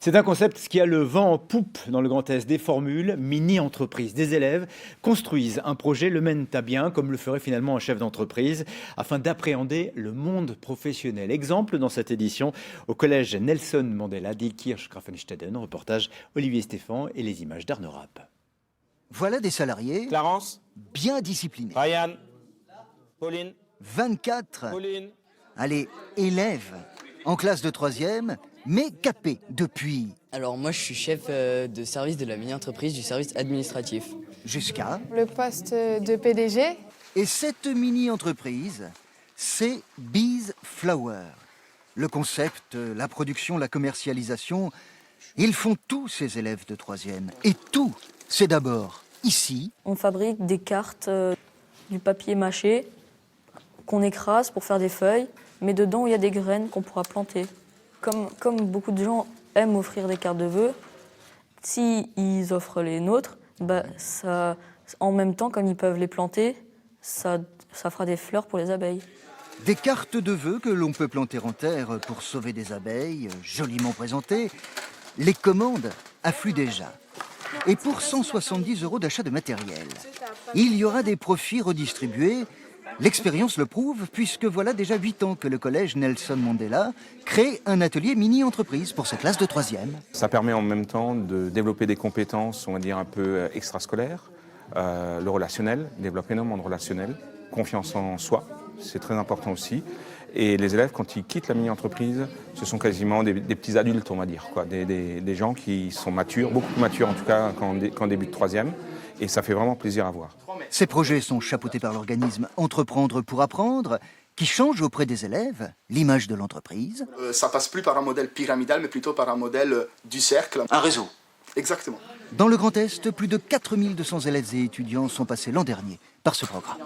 C'est un concept qui a le vent en poupe dans le Grand Est. Des formules, mini-entreprises. Des élèves construisent un projet, le mènent à bien, comme le ferait finalement un chef d'entreprise, afin d'appréhender le monde professionnel. Exemple dans cette édition au collège Nelson Mandela d'Ilkirch-Grafensteden. Reportage Olivier Stéphan et les images d'Arnaud Rapp. Voilà des salariés Clarence, bien disciplinés. Ryan, Pauline, 24, Pauline. allez, élèves en classe de 3e, mais capés depuis Alors moi je suis chef de service de la mini-entreprise du service administratif. jusqu'à... Le poste de PDG. Et cette mini-entreprise, c'est Bees Flower. Le concept, la production, la commercialisation, ils font tout ces élèves de 3e. Et tout, c'est d'abord ici, On fabrique des cartes, du papier mâché qu'on écrase pour faire des feuilles, mais dedans il y a des graines qu'on pourra planter. Comme beaucoup de gens aiment offrir des cartes de vœux, s'ils offrent les nôtres, ça, en même temps, comme ils peuvent les planter, ça fera des fleurs pour les abeilles. des cartes de vœux que l'on peut planter en terre pour sauver des abeilles, joliment présentées. Les commandes affluent déjà. Et pour 170 € d'achat de matériel, il y aura des profits redistribués. L'expérience le prouve, puisque voilà déjà 8 ans que le collège Nelson Mandela crée un atelier mini-entreprise pour sa classe de 3e. Ça permet en même temps de développer des compétences, on va dire, un peu extrascolaires, le relationnel, développer énormément de relationnel, confiance en soi, c'est très important aussi. Et les élèves, quand ils quittent la mini-entreprise, ce sont quasiment des petits adultes, on va dire, quoi. Des gens qui sont matures, beaucoup plus matures en tout cas qu'en début de 3e. Et ça fait vraiment plaisir à voir. Ces projets sont chapeautés par l'organisme Entreprendre pour apprendre, qui change auprès des élèves l'image de l'entreprise. Ça passe plus par un modèle pyramidal, mais plutôt par un modèle du cercle. Un réseau. Exactement. Dans le Grand Est, plus de 4200 élèves et étudiants sont passés l'an dernier par ce programme.